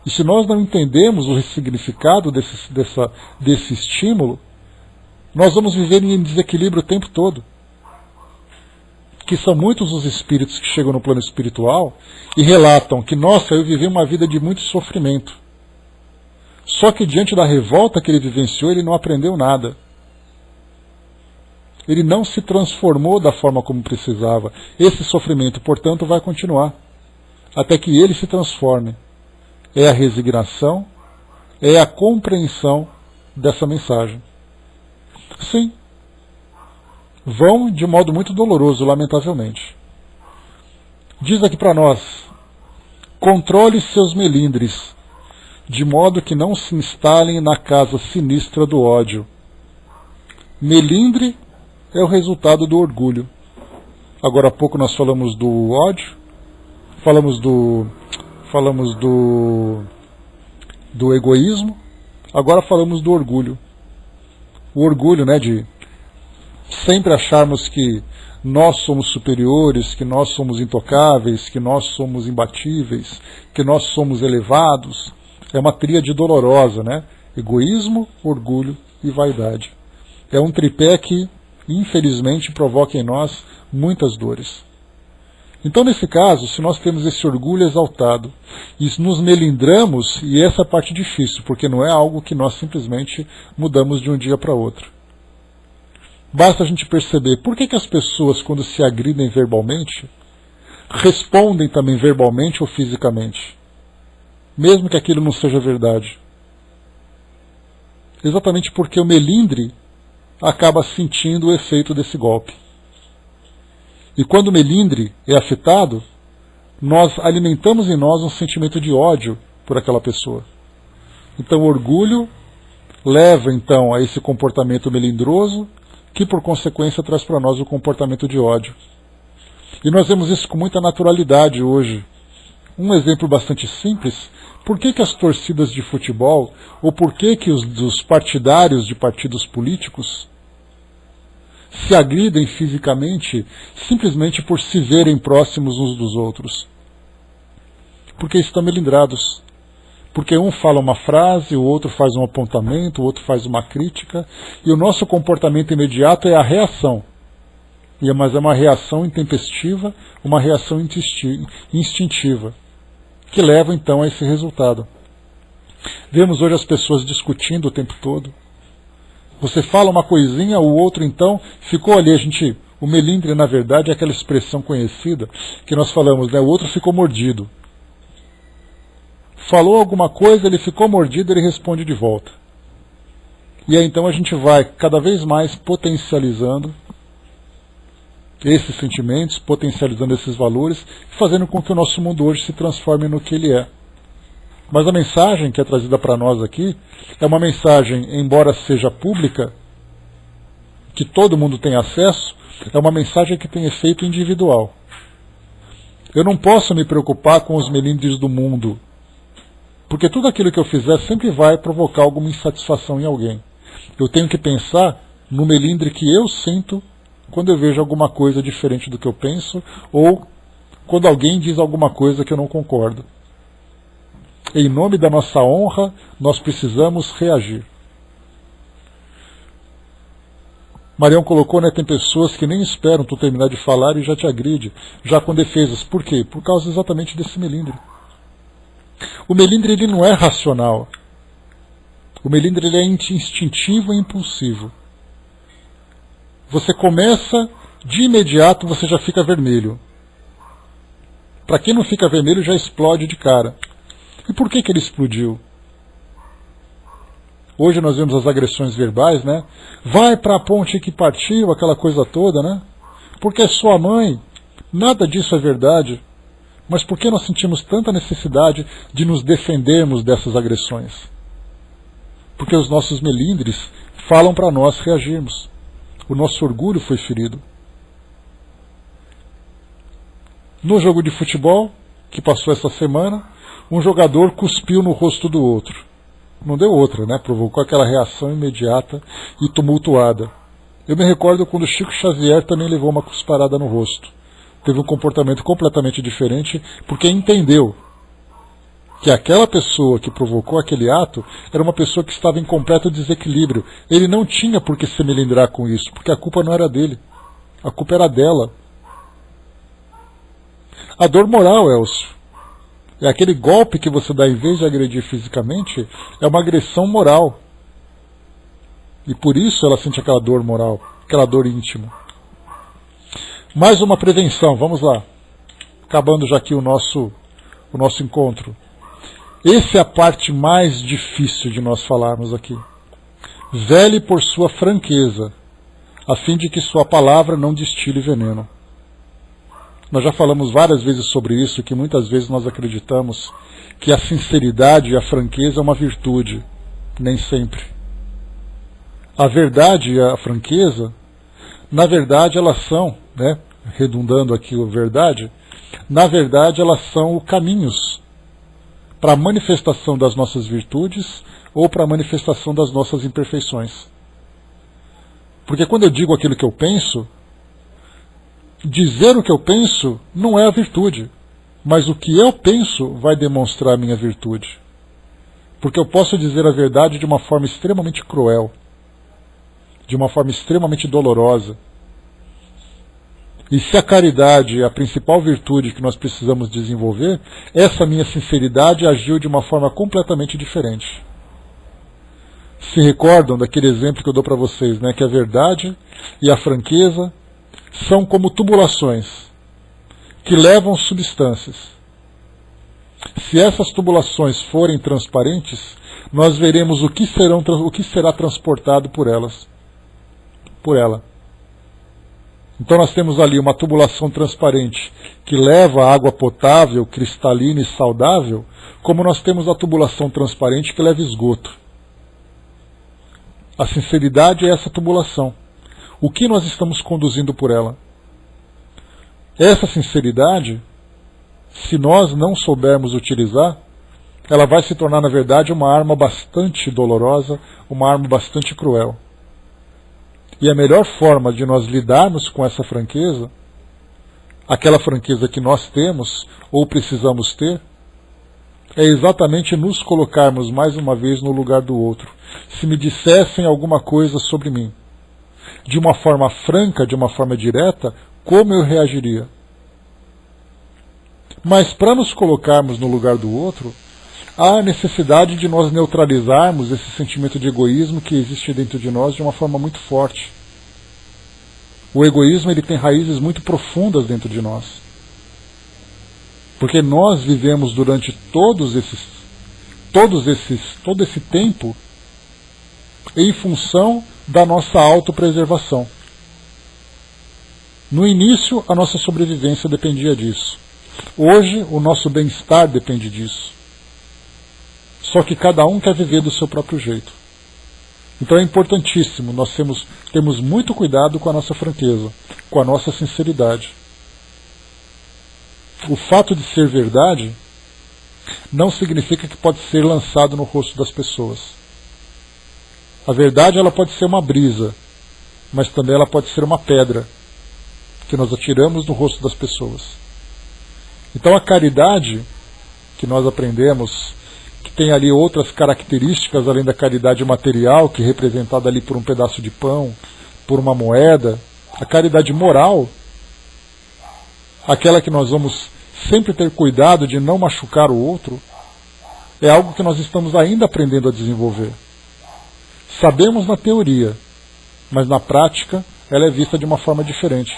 E se nós não entendemos o significado desse estímulo, nós vamos viver em desequilíbrio o tempo todo. Que são muitos os espíritos que chegam no plano espiritual e relatam que, nossa, eu vivi uma vida de muito sofrimento. Só que diante da revolta que ele vivenciou, ele não aprendeu nada. Ele não se transformou da forma como precisava. Esse sofrimento, portanto, vai continuar, até que ele se transforme. É a resignação, é a compreensão dessa mensagem. Sim, vão de modo muito doloroso, lamentavelmente. Diz aqui para nós: controle seus melindres, de modo que não se instalem na casa sinistra do ódio. Melindre é o resultado do orgulho. Agora há pouco nós falamos do ódio, falamos do egoísmo, agora falamos do orgulho. O orgulho, sempre acharmos que nós somos superiores, que nós somos intocáveis, que nós somos imbatíveis, que nós somos elevados. É uma tríade dolorosa, né? Egoísmo, orgulho e vaidade. É um tripé que, infelizmente, provoca em nós muitas dores. Então, nesse caso, se nós temos esse orgulho exaltado e nos melindramos, e essa é a parte difícil, porque não é algo que nós simplesmente mudamos de um dia para outro. Basta a gente perceber por que as pessoas, quando se agridem verbalmente, respondem também verbalmente ou fisicamente, mesmo que aquilo não seja verdade. Exatamente porque o melindre acaba sentindo o efeito desse golpe. E quando o melindre é afetado, nós alimentamos em nós um sentimento de ódio por aquela pessoa. Então o orgulho leva então a esse comportamento melindroso, que por consequência traz para nós o comportamento de ódio. E nós vemos isso com muita naturalidade hoje. Um exemplo bastante simples: por que as torcidas de futebol, ou por que os partidários de partidos políticos se agridem fisicamente simplesmente por se verem próximos uns dos outros? Porque estão melindrados. Porque um fala uma frase, o outro faz um apontamento, o outro faz uma crítica, e o nosso comportamento imediato é a reação. Mas é uma reação intempestiva, uma reação instintiva, que leva então a esse resultado. Vemos hoje as pessoas discutindo o tempo todo. Você fala uma coisinha, o outro então ficou ali. O melindre, na verdade, é aquela expressão conhecida que nós falamos, né? O outro ficou mordido. Falou alguma coisa, ele ficou mordido, ele responde de volta. E aí então a gente vai cada vez mais potencializando esses sentimentos, potencializando esses valores, fazendo com que o nosso mundo hoje se transforme no que ele é. Mas a mensagem que é trazida para nós aqui é uma mensagem, embora seja pública, que todo mundo tem acesso, é uma mensagem que tem efeito individual. Eu não posso me preocupar com os melindres do mundo, porque tudo aquilo que eu fizer sempre vai provocar alguma insatisfação em alguém. Eu tenho que pensar no melindre que eu sinto quando eu vejo alguma coisa diferente do que eu penso, ou quando alguém diz alguma coisa que eu não concordo. Em nome da nossa honra, nós precisamos reagir. Marião colocou, né, tem pessoas que nem esperam tu terminar de falar e já te agride, já com defesas. Por quê? Por causa exatamente desse melindre. O melindre, ele não é racional. O melindre, ele é instintivo e impulsivo. Você começa, de imediato você já fica vermelho. Para quem não fica vermelho, já explode de cara. E por que ele explodiu? Hoje nós vemos as agressões verbais, né? Vai para a ponte que partiu, aquela coisa toda, né? Porque é sua mãe. Nada disso é verdade. Mas por que nós sentimos tanta necessidade de nos defendermos dessas agressões? Porque os nossos melindres falam para nós reagirmos. O nosso orgulho foi ferido. No jogo de futebol, que passou essa semana, um jogador cuspiu no rosto do outro. Não deu outra, né? Provocou aquela reação imediata e tumultuada. Eu me recordo quando Chico Xavier também levou uma cusparada no rosto. Teve um comportamento completamente diferente, porque entendeu que aquela pessoa que provocou aquele ato era uma pessoa que estava em completo desequilíbrio. Ele não tinha por que se melindrar com isso, porque a culpa não era dele. A culpa era dela. A dor moral, Elcio, é aquele golpe que você dá em vez de agredir fisicamente, é uma agressão moral. E por isso ela sente aquela dor moral, aquela dor íntima. Mais uma prevenção, vamos lá. Acabando já aqui o nosso encontro. Essa é a parte mais difícil de nós falarmos aqui. Vele por sua franqueza, a fim de que sua palavra não destile veneno. Nós já falamos várias vezes sobre isso, que muitas vezes nós acreditamos que a sinceridade e a franqueza é uma virtude. Nem sempre. A verdade e a franqueza, na verdade elas são, né, redundando aqui a verdade, na verdade elas são caminhos para a manifestação das nossas virtudes ou para a manifestação das nossas imperfeições. Porque quando eu digo aquilo que eu penso, dizer o que eu penso não é a virtude, mas o que eu penso vai demonstrar a minha virtude. Porque eu posso dizer a verdade de uma forma extremamente cruel, de uma forma extremamente dolorosa. E se a caridade é a principal virtude que nós precisamos desenvolver, essa minha sinceridade agiu de uma forma completamente diferente. Se recordam daquele exemplo que eu dou para vocês, né, que a verdade e a franqueza são como tubulações que levam substâncias. Se essas tubulações forem transparentes, nós veremos o que será transportado por ela. Então nós temos ali uma tubulação transparente que leva água potável, cristalina e saudável, como nós temos a tubulação transparente que leva esgoto. A sinceridade é essa tubulação. O que nós estamos conduzindo por ela? Essa sinceridade, se nós não soubermos utilizar, ela vai se tornar, na verdade, uma arma bastante dolorosa, uma arma bastante cruel. E a melhor forma de nós lidarmos com essa franqueza, aquela franqueza que nós temos ou precisamos ter, é exatamente nos colocarmos mais uma vez no lugar do outro. Se me dissessem alguma coisa sobre mim, de uma forma franca, de uma forma direta, como eu reagiria? Mas para nos colocarmos no lugar do outro, há a necessidade de nós neutralizarmos esse sentimento de egoísmo que existe dentro de nós de uma forma muito forte. O egoísmo, ele tem raízes muito profundas dentro de nós. Porque nós vivemos durante todo esse tempo em função da nossa autopreservação. No início, a nossa sobrevivência dependia disso. Hoje, o nosso bem-estar depende disso. Só que cada um quer viver do seu próprio jeito. Então é importantíssimo, nós temos muito cuidado com a nossa franqueza, com a nossa sinceridade. O fato de ser verdade não significa que pode ser lançado no rosto das pessoas. A verdade, ela pode ser uma brisa, mas também ela pode ser uma pedra que nós atiramos no rosto das pessoas. Então a caridade que nós aprendemos, que tem ali outras características além da caridade material, que é representada ali por um pedaço de pão, por uma moeda, a caridade moral, aquela que nós vamos sempre ter cuidado de não machucar o outro, é algo que nós estamos ainda aprendendo a desenvolver. Sabemos na teoria, mas na prática ela é vista de uma forma diferente.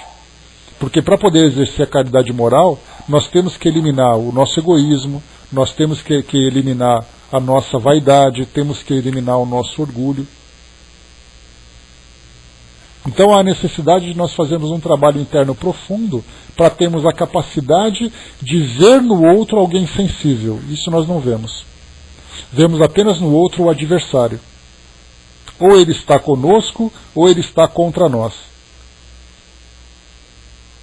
Porque para poder exercer a caridade moral, nós temos que eliminar o nosso egoísmo, nós temos que eliminar a nossa vaidade, temos que eliminar o nosso orgulho. Então há a necessidade de nós fazermos um trabalho interno profundo para termos a capacidade de ver no outro alguém sensível. Isso nós não vemos. Vemos apenas no outro o adversário. Ou ele está conosco, ou ele está contra nós.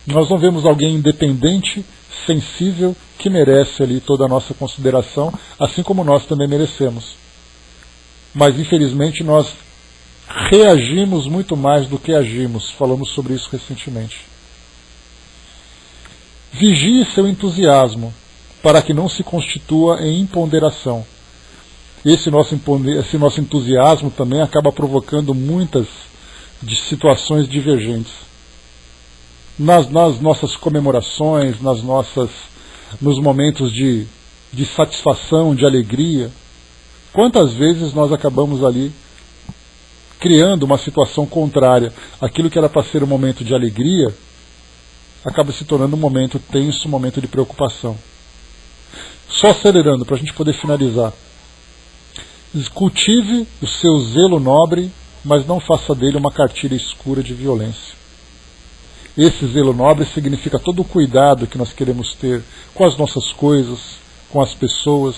Nós não vemos alguém independente, sensível, que merece ali toda a nossa consideração, assim como nós também merecemos. Mas infelizmente nós reagimos muito mais do que agimos. Falamos sobre isso recentemente. Vigie seu entusiasmo, para que não se constitua em imponderação. Esse nosso entusiasmo também acaba provocando muitas situações divergentes. Nas nossas comemorações, nos momentos de satisfação, de alegria, quantas vezes nós acabamos ali criando uma situação contrária? Aquilo que era para ser um momento de alegria acaba se tornando um momento tenso, um momento de preocupação. Só acelerando, para a gente poder finalizar. Cultive o seu zelo nobre, mas não faça dele uma cartilha escura de violência. Esse zelo nobre significa todo o cuidado que nós queremos ter com as nossas coisas, com as pessoas,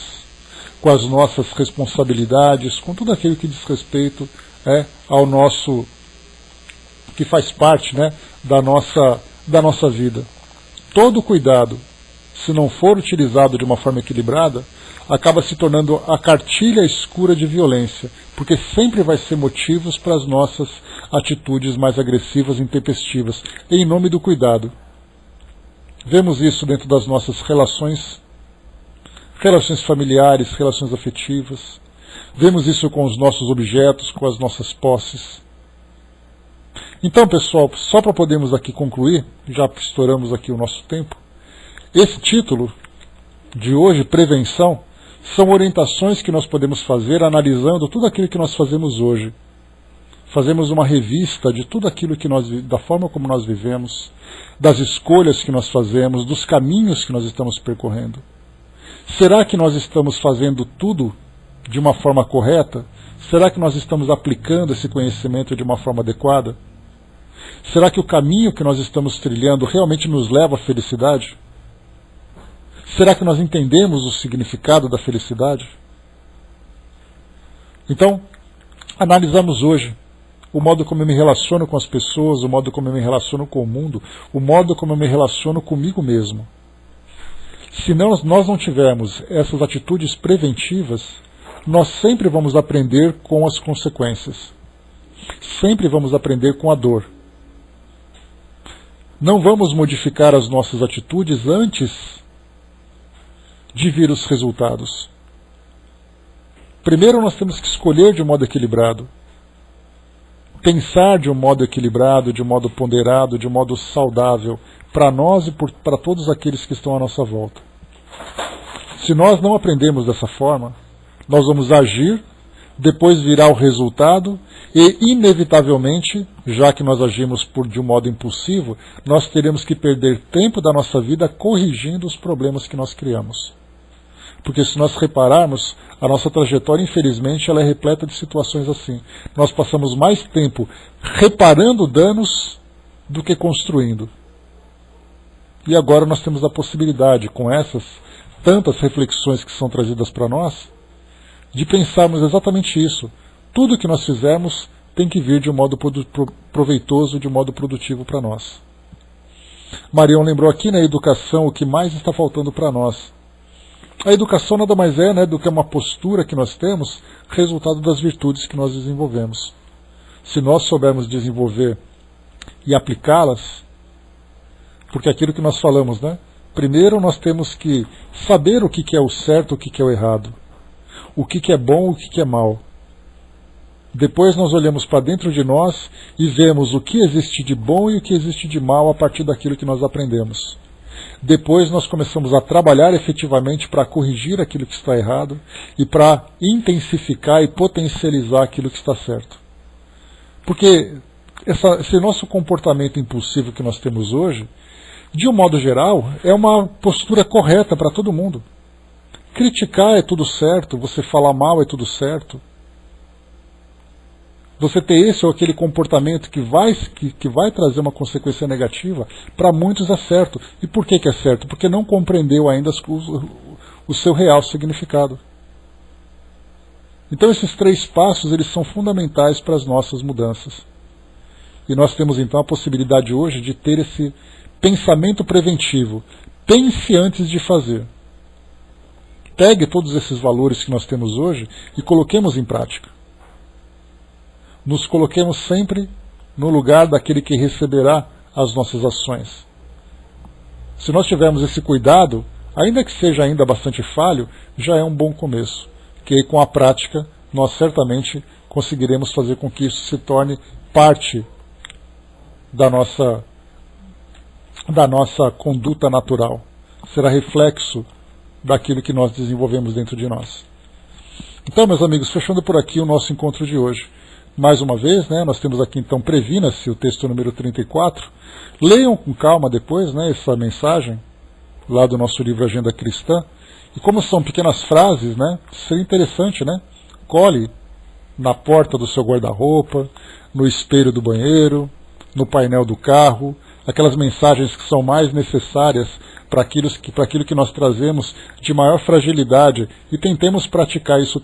com as nossas responsabilidades, com tudo aquilo que diz respeito ao nosso, que faz parte da nossa vida. Todo cuidado, se não for utilizado de uma forma equilibrada, acaba se tornando a cartilha escura de violência, porque sempre vai ser motivos para as nossas atitudes mais agressivas e intempestivas, em nome do cuidado. Vemos isso dentro das nossas relações familiares, relações afetivas. Vemos isso com os nossos objetos, com as nossas posses. Então, pessoal, só para podermos aqui concluir, já estouramos aqui o nosso tempo, esse título de hoje, Prevenção, são orientações que nós podemos fazer analisando tudo aquilo que nós fazemos hoje. Fazemos uma revista de tudo aquilo que da forma como nós vivemos, das escolhas que nós fazemos, dos caminhos que nós estamos percorrendo. Será que nós estamos fazendo tudo de uma forma correta? Será que nós estamos aplicando esse conhecimento de uma forma adequada? Será que o caminho que nós estamos trilhando realmente nos leva à felicidade? Será que nós entendemos o significado da felicidade? Então, analisamos hoje o modo como eu me relaciono com as pessoas, o modo como eu me relaciono com o mundo, o modo como eu me relaciono comigo mesmo. Se nós não tivermos essas atitudes preventivas, nós sempre vamos aprender com as consequências. Sempre vamos aprender com a dor. Não vamos modificar as nossas atitudes antes de vir os resultados. Primeiro nós temos que escolher de um modo equilibrado. Pensar de um modo equilibrado, de um modo ponderado, de um modo saudável, para nós e para todos aqueles que estão à nossa volta. Se nós não aprendemos dessa forma, nós vamos agir, depois virá o resultado e, inevitavelmente, já que nós agimos de um modo impulsivo, nós teremos que perder tempo da nossa vida corrigindo os problemas que nós criamos. Porque se nós repararmos, a nossa trajetória, infelizmente, ela é repleta de situações assim. Nós passamos mais tempo reparando danos do que construindo. E agora nós temos a possibilidade, com essas tantas reflexões que são trazidas para nós, de pensarmos exatamente isso. Tudo que nós fizermos tem que vir de um modo proveitoso, de um modo produtivo para nós. Marião lembrou aqui na educação o que mais está faltando para nós. A educação nada mais é, do que uma postura que nós temos, resultado das virtudes que nós desenvolvemos. Se nós soubermos desenvolver e aplicá-las, porque aquilo que nós falamos, primeiro nós temos que saber o que é o certo, o que é o errado, o que é bom, o que é mal. Depois nós olhamos para dentro de nós e vemos o que existe de bom e o que existe de mal a partir daquilo que nós aprendemos. Depois nós começamos a trabalhar efetivamente para corrigir aquilo que está errado e para intensificar e potencializar aquilo que está certo. Porque esse nosso comportamento impulsivo que nós temos hoje, de um modo geral, é uma postura correta para todo mundo. Criticar é tudo certo, você falar mal é tudo certo. Você ter esse ou aquele comportamento que vai trazer uma consequência negativa, para muitos é certo. E por que é certo? Porque não compreendeu ainda o seu real significado. Então esses 3 passos eles são fundamentais para as nossas mudanças. E nós temos então a possibilidade hoje de ter esse pensamento preventivo. Pense antes de fazer. Pegue todos esses valores que nós temos hoje e coloquemos em prática. Nos coloquemos sempre no lugar daquele que receberá as nossas ações. Se nós tivermos esse cuidado, ainda que seja ainda bastante falho, já é um bom começo. Que aí, com a prática, nós certamente conseguiremos fazer com que isso se torne parte da nossa conduta natural. Será reflexo daquilo que nós desenvolvemos dentro de nós. Então, meus amigos, fechando por aqui o nosso encontro de hoje. Mais uma vez, nós temos aqui então Previna-se, o texto número 34. Leiam com calma depois essa mensagem lá do nosso livro Agenda Cristã. E como são pequenas frases, seria interessante, cole na porta do seu guarda-roupa, no espelho do banheiro, no painel do carro, aquelas mensagens que são mais necessárias para aquilo que nós trazemos de maior fragilidade, e tentemos praticar isso